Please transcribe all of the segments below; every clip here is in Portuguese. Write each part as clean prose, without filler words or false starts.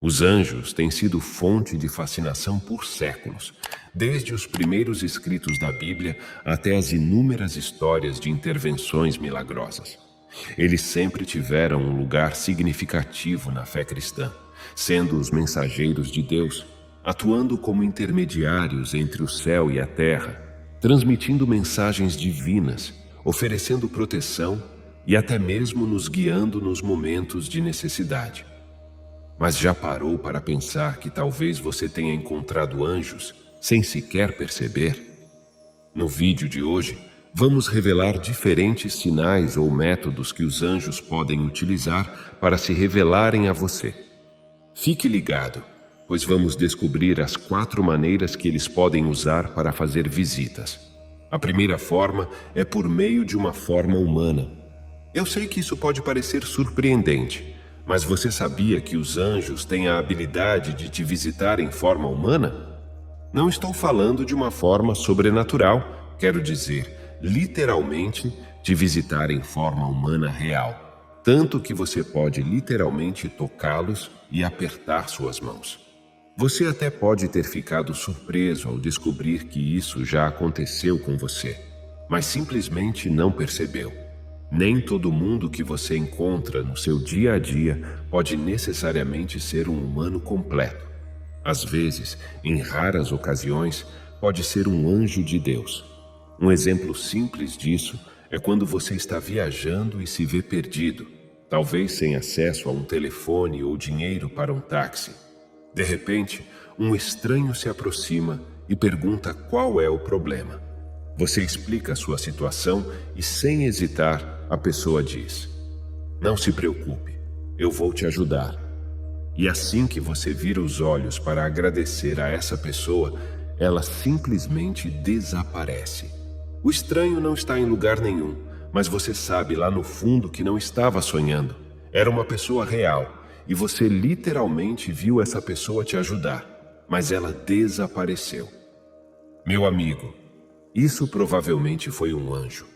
Os anjos têm sido fonte de fascinação por séculos, desde os primeiros escritos da Bíblia até as inúmeras histórias de intervenções milagrosas. Eles sempre tiveram um lugar significativo na fé cristã, sendo os mensageiros de Deus, atuando como intermediários entre o céu e a terra, transmitindo mensagens divinas, oferecendo proteção e até mesmo nos guiando nos momentos de necessidade. Mas já parou para pensar que talvez você tenha encontrado anjos sem sequer perceber? No vídeo de hoje, vamos revelar diferentes sinais ou métodos que os anjos podem utilizar para se revelarem a você. Fique ligado, pois vamos descobrir as 4 maneiras que eles podem usar para fazer visitas. A primeira forma é por meio de uma forma humana. Eu sei que isso pode parecer surpreendente, mas você sabia que os anjos têm a habilidade de te visitar em forma humana? Não estou falando de uma forma sobrenatural, quero dizer, literalmente, te visitar em forma humana real, tanto que você pode literalmente tocá-los e apertar suas mãos. Você até pode ter ficado surpreso ao descobrir que isso já aconteceu com você, mas simplesmente não percebeu. Nem todo mundo que você encontra no seu dia a dia pode necessariamente ser um humano completo. Às vezes, em raras ocasiões, pode ser um anjo de Deus. Um exemplo simples disso é quando você está viajando e se vê perdido, talvez sem acesso a um telefone ou dinheiro para um táxi. De repente, um estranho se aproxima e pergunta qual é o problema. Você explica a sua situação e, sem hesitar, a pessoa diz: "Não se preocupe, eu vou te ajudar." E assim que você vira os olhos para agradecer a essa pessoa, ela simplesmente desaparece. O estranho não está em lugar nenhum, mas você sabe lá no fundo que não estava sonhando. Era uma pessoa real e você literalmente viu essa pessoa te ajudar, mas ela desapareceu. Meu amigo, isso provavelmente foi um anjo.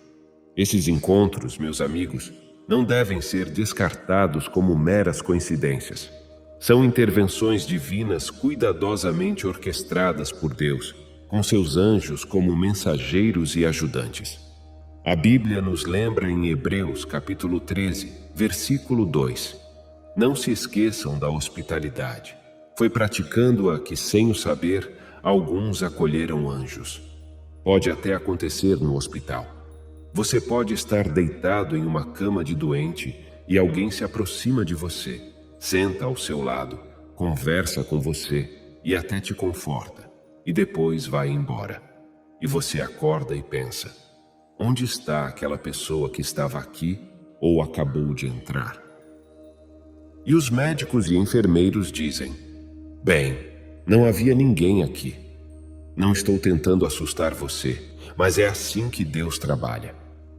Esses encontros, meus amigos, não devem ser descartados como meras coincidências. São intervenções divinas cuidadosamente orquestradas por Deus, com seus anjos como mensageiros e ajudantes. A Bíblia nos lembra em Hebreus capítulo 13, versículo 2: "Não se esqueçam da hospitalidade. Foi praticando-a que, sem o saber, alguns acolheram anjos." Pode até acontecer no hospital. Você pode estar deitado em uma cama de doente e alguém se aproxima de você, senta ao seu lado, conversa com você e até te conforta, e depois vai embora. E você acorda e pensa: onde está aquela pessoa que estava aqui ou acabou de entrar? E os médicos e enfermeiros dizem: "Bem, não havia ninguém aqui." Não estou tentando assustar você, mas é assim que Deus trabalha.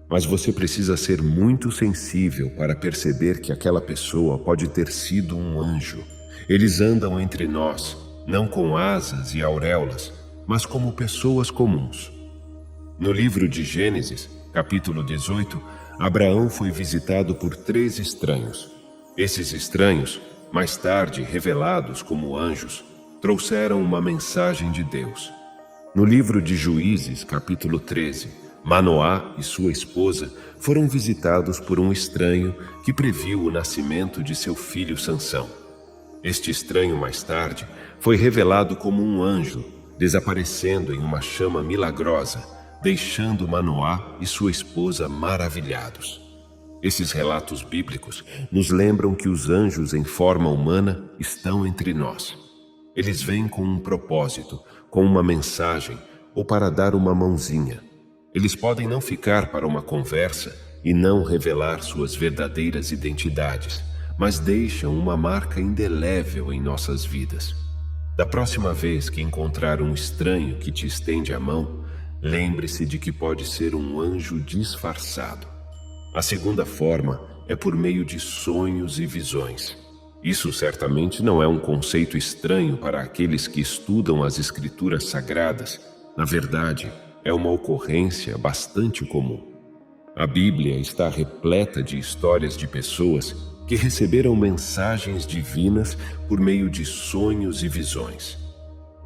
Mas você precisa ser muito sensível para perceber que aquela pessoa pode ter sido um anjo. Eles andam entre nós, não com asas e auréolas, mas como pessoas comuns. No livro de Gênesis, capítulo 18, Abraão foi visitado por 3 estranhos. Esses estranhos, mais tarde revelados como anjos, trouxeram uma mensagem de Deus. No livro de Juízes, capítulo 13, Manoá e sua esposa foram visitados por um estranho que previu o nascimento de seu filho Sansão. Este estranho, mais tarde, foi revelado como um anjo, desaparecendo em uma chama milagrosa, deixando Manoá e sua esposa maravilhados. Esses relatos bíblicos nos lembram que os anjos em forma humana estão entre nós. Eles vêm com um propósito, com uma mensagem ou para dar uma mãozinha. Eles podem não ficar para uma conversa e não revelar suas verdadeiras identidades, mas deixam uma marca indelével em nossas vidas. Da próxima vez que encontrar um estranho que te estende a mão, lembre-se de que pode ser um anjo disfarçado. A segunda forma é por meio de sonhos e visões. Isso certamente não é um conceito estranho para aqueles que estudam as Escrituras Sagradas. Na verdade, é uma ocorrência bastante comum. A Bíblia está repleta de histórias de pessoas que receberam mensagens divinas por meio de sonhos e visões.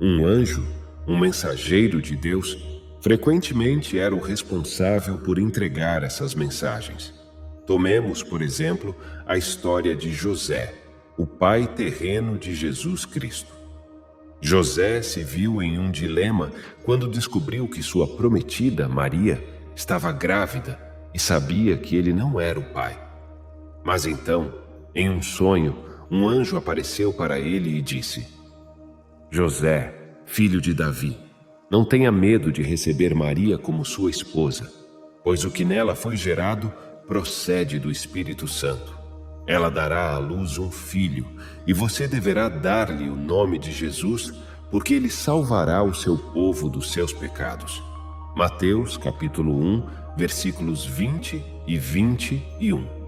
Um anjo, um mensageiro de Deus, frequentemente era o responsável por entregar essas mensagens. Tomemos, por exemplo, a história de José, o pai terreno de Jesus Cristo. José se viu em um dilema quando descobriu que sua prometida, Maria, estava grávida e sabia que ele não era o pai. Mas então, em um sonho, um anjo apareceu para ele e disse: José, filho de Davi, não tenha medo de receber Maria como sua esposa, pois o que nela foi gerado procede do Espírito Santo. Ela dará à luz um filho, e você deverá dar-lhe o nome de Jesus, porque ele salvará o seu povo dos seus pecados. Mateus, capítulo 1, versículos 20 e 21.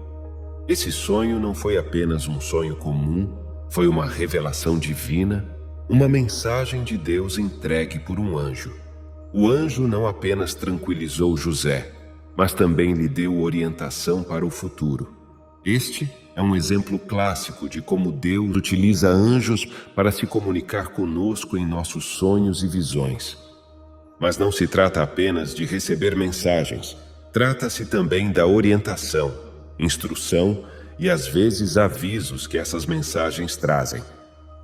Esse sonho não foi apenas um sonho comum, foi uma revelação divina, uma mensagem de Deus entregue por um anjo. O anjo não apenas tranquilizou José, mas também lhe deu orientação para o futuro. Este é um exemplo clássico de como Deus utiliza anjos para se comunicar conosco em nossos sonhos e visões. Mas não se trata apenas de receber mensagens, trata-se também da orientação, instrução e às vezes avisos que essas mensagens trazem.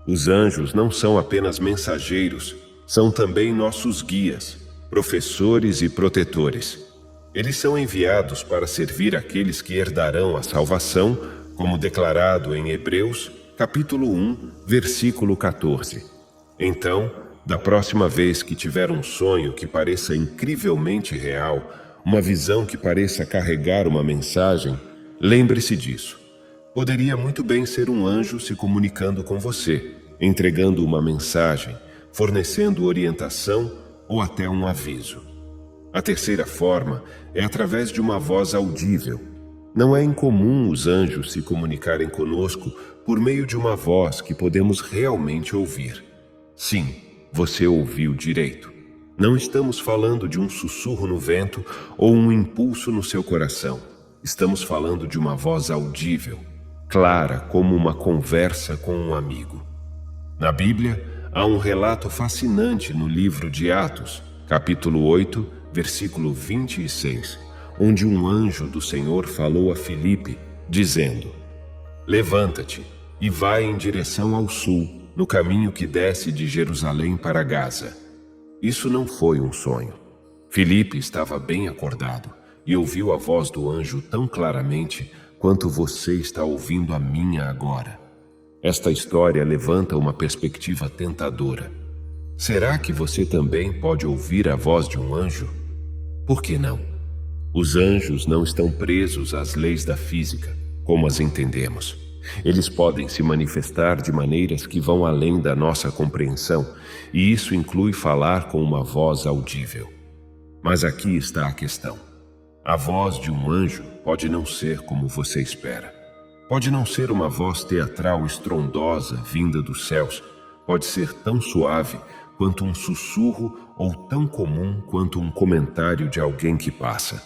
Os anjos não são apenas mensageiros, são também nossos guias, professores e protetores. Eles são enviados para servir aqueles que herdarão a salvação, como declarado em Hebreus, capítulo 1, versículo 14. Então, da próxima vez que tiver um sonho que pareça incrivelmente real, uma visão que pareça carregar uma mensagem, lembre-se disso. Poderia muito bem ser um anjo se comunicando com você, entregando uma mensagem, fornecendo orientação ou até um aviso. A terceira forma é através de uma voz audível. Não é incomum os anjos se comunicarem conosco por meio de uma voz que podemos realmente ouvir. Sim, você ouviu direito. Não estamos falando de um sussurro no vento ou um impulso no seu coração. Estamos falando de uma voz audível, clara como uma conversa com um amigo. Na Bíblia, há um relato fascinante no livro de Atos, capítulo 8, versículo 26, onde um anjo do Senhor falou a Filipe, dizendo: Levanta-te e vai em direção ao sul, no caminho que desce de Jerusalém para Gaza. Isso não foi um sonho. Filipe estava bem acordado e ouviu a voz do anjo tão claramente quanto você está ouvindo a minha agora. Esta história levanta uma perspectiva tentadora. Será que você também pode ouvir a voz de um anjo? Por que não? Os anjos não estão presos às leis da física, como as entendemos. Eles podem se manifestar de maneiras que vão além da nossa compreensão, e isso inclui falar com uma voz audível. Mas aqui está a questão. A voz de um anjo pode não ser como você espera. Pode não ser uma voz teatral estrondosa vinda dos céus. Pode ser tão suave quanto um sussurro ou tão comum quanto um comentário de alguém que passa.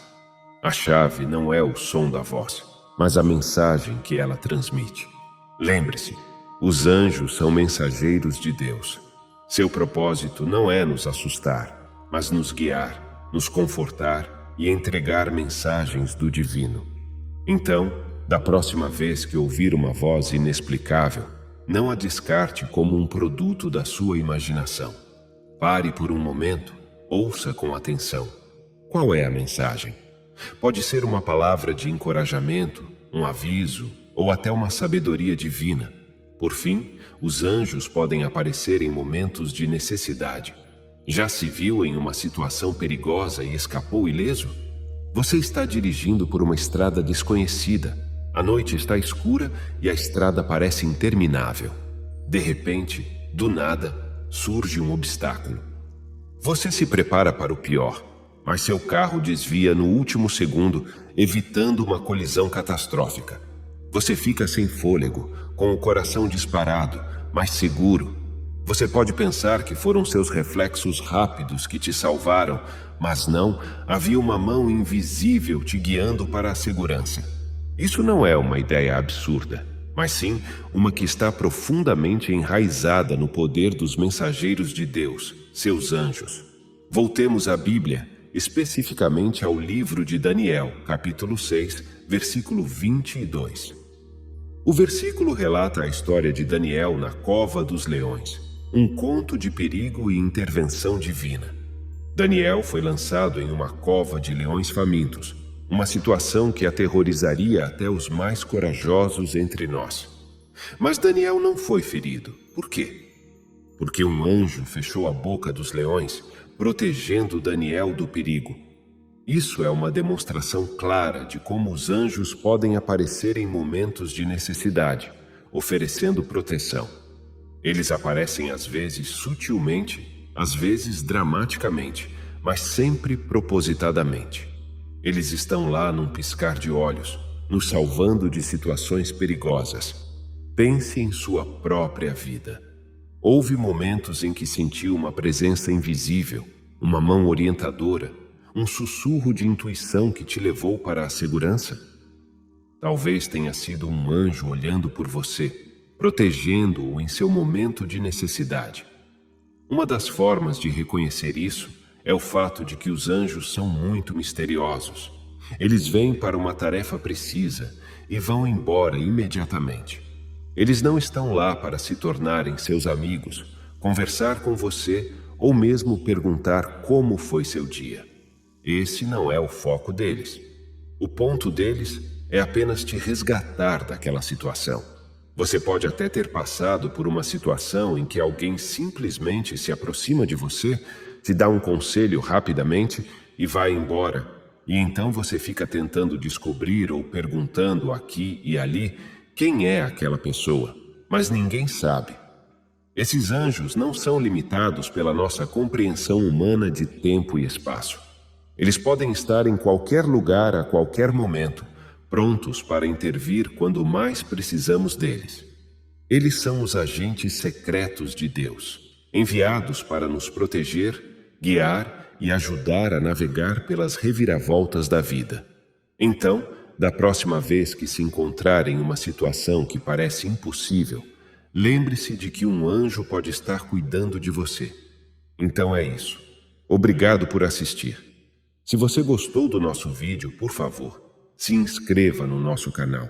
A chave não é o som da voz, mas a mensagem que ela transmite. Lembre-se, os anjos são mensageiros de Deus. Seu propósito não é nos assustar, mas nos guiar, nos confortar e entregar mensagens do divino. Então, da próxima vez que ouvir uma voz inexplicável, não a descarte como um produto da sua imaginação. Pare por um momento, ouça com atenção. Qual é a mensagem? Pode ser uma palavra de encorajamento, um aviso ou até uma sabedoria divina. Por fim, os anjos podem aparecer em momentos de necessidade. Já se viu em uma situação perigosa e escapou ileso? Você está dirigindo por uma estrada desconhecida. A noite está escura e a estrada parece interminável. De repente, do nada, surge um obstáculo. Você se prepara para o pior, mas seu carro desvia no último segundo, evitando uma colisão catastrófica. Você fica sem fôlego, com o coração disparado, mas seguro. Você pode pensar que foram seus reflexos rápidos que te salvaram, mas não, havia uma mão invisível te guiando para a segurança. Isso não é uma ideia absurda, mas sim uma que está profundamente enraizada no poder dos mensageiros de Deus, seus anjos. Voltemos à Bíblia, especificamente ao livro de Daniel, capítulo 6, versículo 22. O versículo relata a história de Daniel na cova dos leões, um conto de perigo e intervenção divina. Daniel foi lançado em uma cova de leões famintos, uma situação que aterrorizaria até os mais corajosos entre nós. Mas Daniel não foi ferido. Por quê? Porque um anjo fechou a boca dos leões, protegendo Daniel do perigo. Isso é uma demonstração clara de como os anjos podem aparecer em momentos de necessidade, oferecendo proteção. Eles aparecem às vezes sutilmente, às vezes dramaticamente, mas sempre propositadamente. Eles estão lá num piscar de olhos, nos salvando de situações perigosas. Pense em sua própria vida. Houve momentos em que sentiu uma presença invisível, uma mão orientadora, um sussurro de intuição que te levou para a segurança? Talvez tenha sido um anjo olhando por você, protegendo-o em seu momento de necessidade. Uma das formas de reconhecer isso é o fato de que os anjos são muito misteriosos. Eles vêm para uma tarefa precisa e vão embora imediatamente. Eles não estão lá para se tornarem seus amigos, conversar com você ou mesmo perguntar como foi seu dia. Esse não é o foco deles. O ponto deles é apenas te resgatar daquela situação. Você pode até ter passado por uma situação em que alguém simplesmente se aproxima de você, te dá um conselho rapidamente e vai embora. E então você fica tentando descobrir ou perguntando aqui e ali quem é aquela pessoa, mas ninguém sabe. Esses anjos não são limitados pela nossa compreensão humana de tempo e espaço. Eles podem estar em qualquer lugar a qualquer momento, prontos para intervir quando mais precisamos deles. Eles são os agentes secretos de Deus, enviados para nos proteger, guiar e ajudar a navegar pelas reviravoltas da vida. Então, da próxima vez que se encontrar em uma situação que parece impossível, lembre-se de que um anjo pode estar cuidando de você. Então é isso. Obrigado por assistir. Se você gostou do nosso vídeo, por favor, se inscreva no nosso canal.